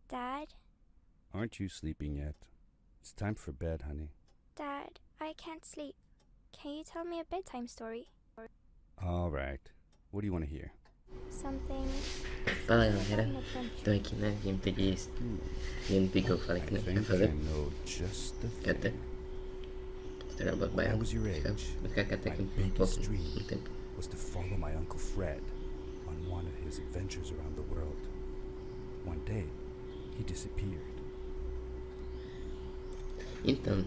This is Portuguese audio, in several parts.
Dad? Aren't you sleeping yet? It's time for bed, honey. Dad, I can't sleep. Can you tell me a bedtime story? All right. What do you want to hear? Something Fala about galera, an tô adventure. aqui na gameplay de gameplay que eu falei I que não ia think fazer. I know just the Eu até thing. História about When I Bible. was your age, Vou ficar até my aqui um biggest pouquinho, dream um tempo. was to follow my Uncle Fred on one of his adventures around the world. One day, he disappeared. Então,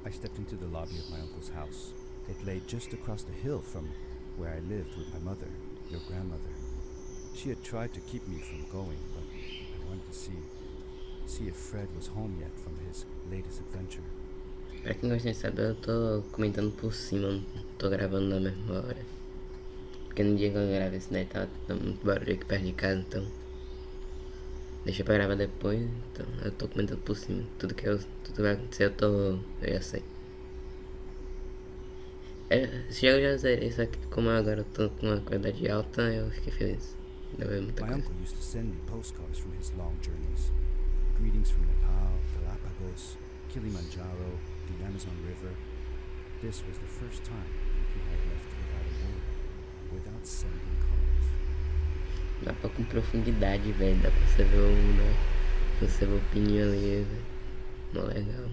I stepped into the lobby of my uncle's house. It lay just across the hill from where I lived with my mother, your grandmother. She had tried to keep me from going, but I wanted to see if Fred was home yet from his latest adventure. pra quem gosta de saber, eu tô comentando por cima, não tô gravando na mesma hora. Porque no dia que eu gravei isso daí tava muito barulho aqui perto de casa, então deixa pra gravar depois, então eu tô comentando por cima. Tudo que vai acontecer eu já sei. Se eu já zerei, só que como agora eu tô com uma qualidade alta, eu fiquei feliz. Deu ver muita My coisa. uncle used to send me postcards from his long journeys. Greetings from Nepal, Galapagos, Kilimanjaro, the Amazon River. This was the first time he had left without a word, without sending cards. Mapa com profundidade, velho. Dá pra você ver pra você ver o pininho ali, velho. Mó legal.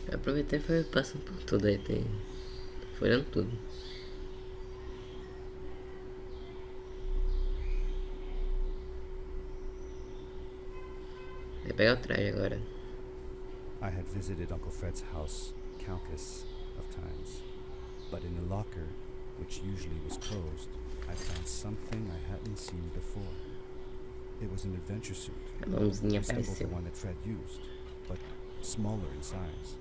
Eu aproveitei e foi passando por tudo aí, foi olhando tudo. Vou pegar o traje agora. I had visited Uncle Fred's house countless of times, but in the locker, which usually was closed, I found something I hadn't seen before. It was an adventure suit, A mãozinha resembled the apareceu. one that Fred used, but smaller in size.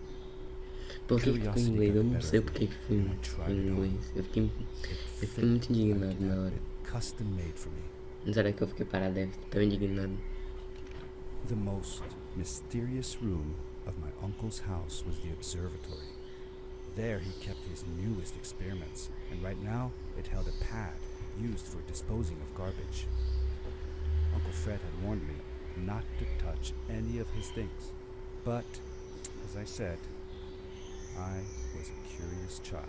Por que ficou em inglês? Eu não sei por que ficou em inglês. Eu fiquei muito indignado na hora. Custom made for me. Não será que eu fiquei parado? Deve estar tão indignado. The most mysterious room of my uncle's house was the observatory. There he kept his newest experiments, and right now it held a pad used for disposing of garbage. Uncle Fred had warned me not to touch any of his things, but, as I said, I was a curious child.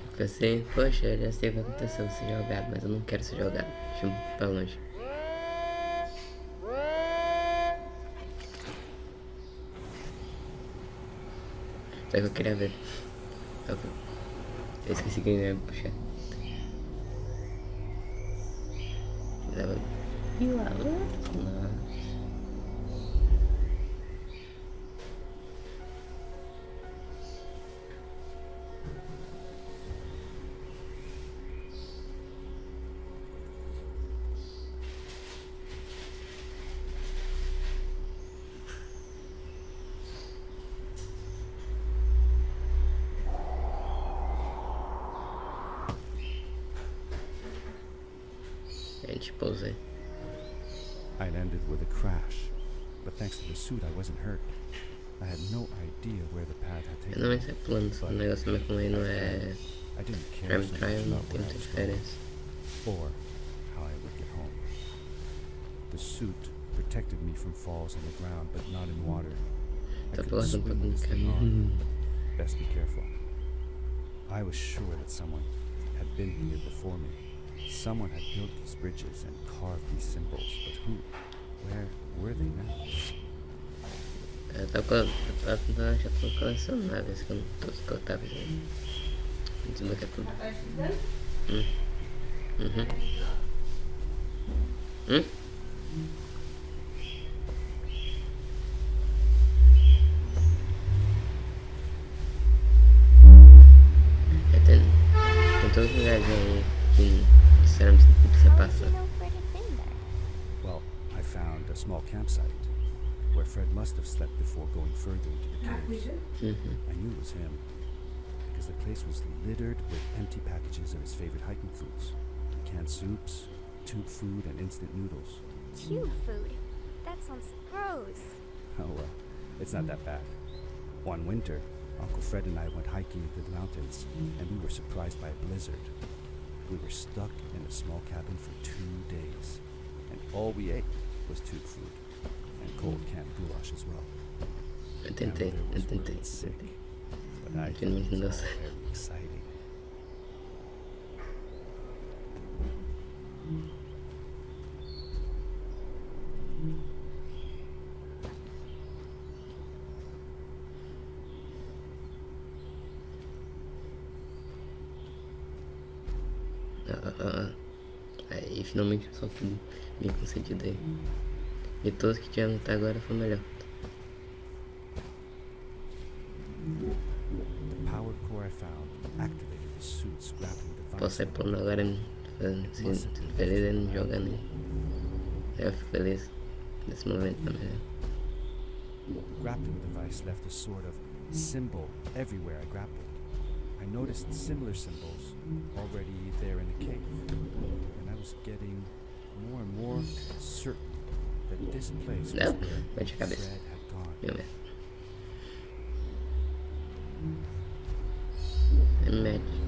Eu pensei, poxa, eu já sei o que aconteceu, ser jogado, mas eu não quero ser jogado. Deixa eu ir pra longe. Só que eu queria ver. Eu esqueci que ele ia puxar. Dava. E lá, não. A gente pousei. I landed with a crash, but thanks to the suit I wasn't hurt. I had no idea where the pad had taken Não vai me. ser plano, esse negócio mas como aí não é I didn't care Prime so much Trial, não about tem where I muita was going diferença. or how I would get home. The suit protected me from falls on the ground, but not in water. I Tá could pulando swim with this thing caminho. on, but best be careful. I was sure that someone had been here before me. Someone had built these bridges and carved these symbols, but who? Where were they now? Eu tava tentando achar tudo colecionáveis que eu não tô que eu tava vendo. Desbloquear tudo. Uhum. Tem todos os lugares aí que sinceramente não precisa How did passar. you know Fred had been there? Well, I found a small campsite where Fred must have slept before going further into the caves. I knew it was him because the place was littered with empty packages of his favorite hiking foods. Canned soups, tube food, and instant noodles. Tube food. That sounds gross. Oh well, it's not that bad. One winter, Uncle Fred and I went hiking into the mountains, and we were surprised by a blizzard. We were stuck in a small cabin for 2 days, and all we ate was tube food, and cold canned goulash as well. Eu tentei. Sick, but I Que think não it was deu all certo. very exciting. Aí finalmente só tudo bem concedido aí. E todos que tivemos até agora foi o melhor. The power core I found activated the suit's grappling device. Posso sair pulando agora, feliz ele jogando aí. Eu fico feliz nesse momento também. Né? The grappling device left a sort of symbol everywhere I grappled. I noticed similar symbols already there in the cave, and I was getting more and more certain that this place was Não, where bate a cabeça. Fred had gone. Meu mesmo. É médio.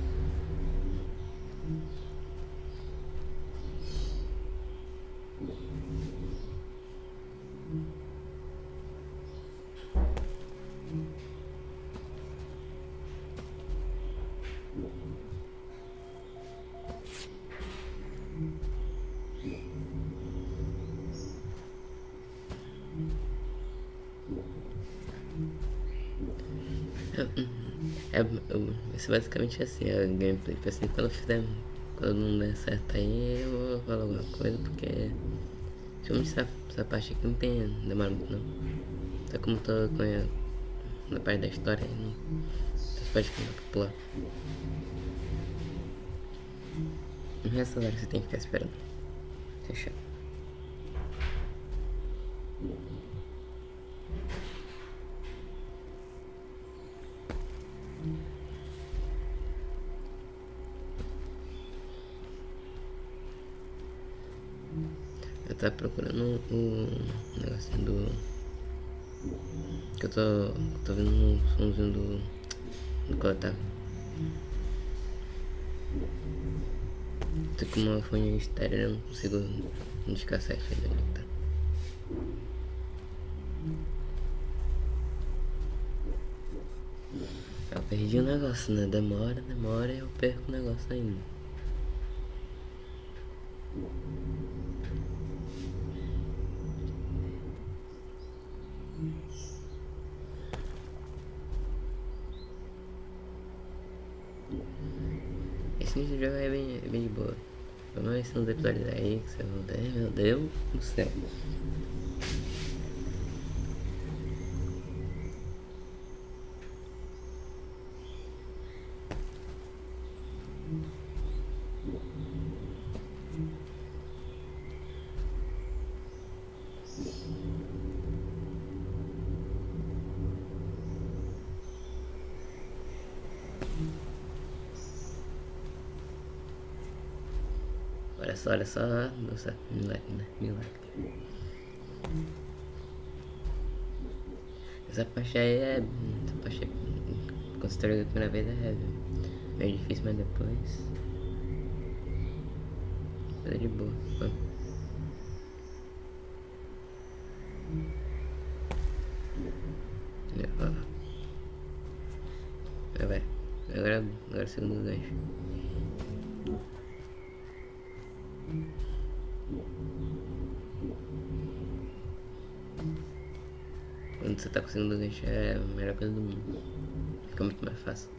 Vai ser basicamente assim a gameplay. Tipo assim, quando não der certo aí, eu vou falar alguma coisa, porque principalmente essa parte aqui não demora muito não. Só como tô na parte da história aí, não. Essas partes que não dá pra pular. O resto agora você tem que ficar esperando. Fechou. Eu tava procurando o negocinho do... Que eu tô vendo um somzinho do coletável. Tô com uma fone estéreo, eu não consigo identificar certo onde ele tá. Eu perdi o negócio, né? Demora e eu perco o negócio ainda. Esse início do jogo é bem de boa. Vamos ver se nos episódios aí que você vai ver, meu Deus do céu. Olha só, nossa, milagre, né? Milagre. Essa parte aí quando você joga a primeira vez é meio difícil, mas depois é de boa. Vai. Agora é o segundo gancho. Quando você tá conseguindo ganchar é a melhor coisa do mundo. Fica muito mais fácil.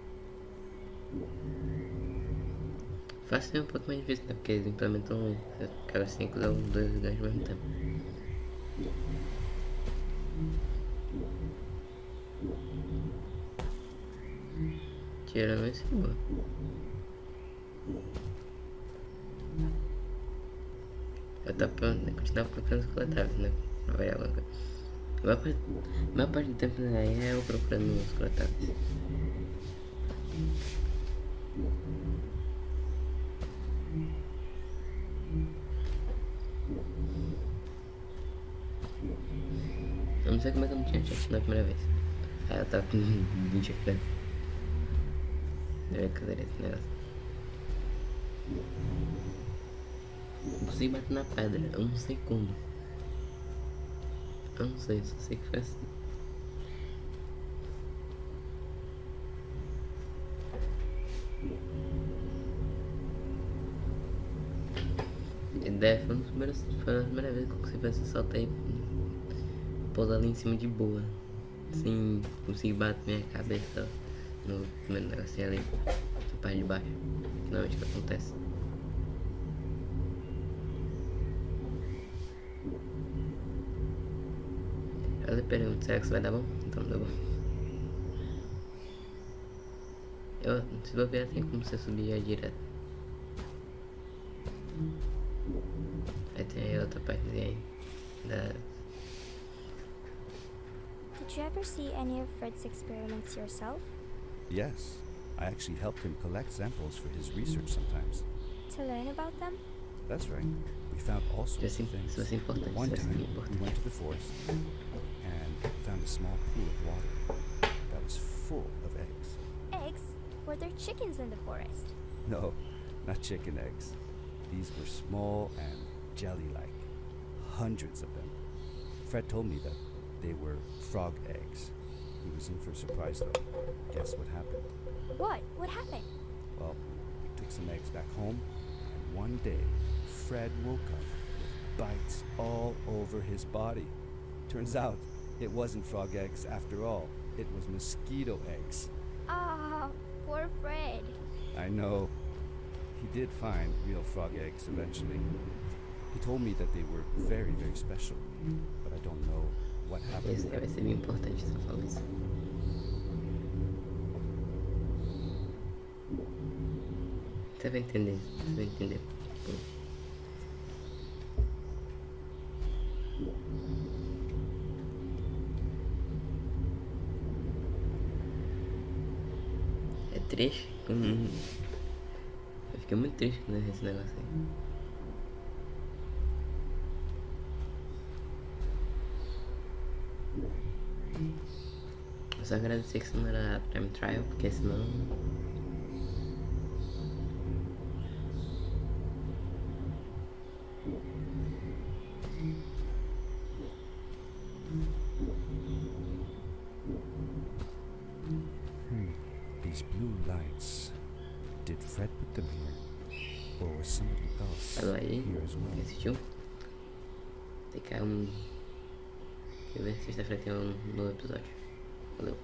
Fácil é um pouco mais difícil, né? Porque eles implementam aquelas 5 ou 2 ganchos ao mesmo tempo. Tirando esse de boa. Eu tava continuava procurando os coletáveis, né? Pra variar alguma coisa. A maior parte do tempo aí é eu procurando os coletáveis. Eu não sei como é que eu não tinha check na primeira vez. Aí eu tava com 20 FPS. Deve fazer esse negócio. Não consegui bater na pedra, eu não sei como. Eu não sei, só sei que foi assim. A ideia foi uma das primeiras vezes que eu consegui fazer esse salto aí. Pousar ali em cima de boa. Sem conseguir bater minha cabeça no primeiro negocinho ali. Na parte de baixo. Finalmente o que acontece. Aí eu pergunto, será que isso vai dar bom? Então não deu bom. Se bobear tem como você subir já direto. Aí tem aí outra partezinha aí. Did you ever see any of Fred's experiments yourself? Yes, I actually helped him collect samples for his research sometimes. To learn about them? That's right. We found all sorts of things. Isso vai ser importante. One time, we went to the forest and found a small pool of water that was full of eggs. Eggs? Were there chickens in the forest? No, not chicken eggs. These were small and jelly-like. Hundreds of them. Fred told me that they were frog eggs. He was in for a surprise though. Guess what happened? What? What happened? Well, we took some eggs back home, and one day, Fred woke up with bites all over his body. Turns out, it wasn't frog eggs after all. It was mosquito eggs. Ah, poor Fred. I know. He did find real frog eggs eventually. He told me that they were very, very special, but I don't know what happened. Isso vai ser bem importante você falar isso. Você vai entender, você vai entender. É triste? Eu fiquei muito triste com esse negócio aí. Eu só agradecer que isso não era time trial, porque senão... These blue lights. Did Fred put them here? Or was somebody else Falou aí, here as well? quem assistiu? Tem que cair um... Deixa eu ver se sexta-feira tem um novo episódio. Valeu.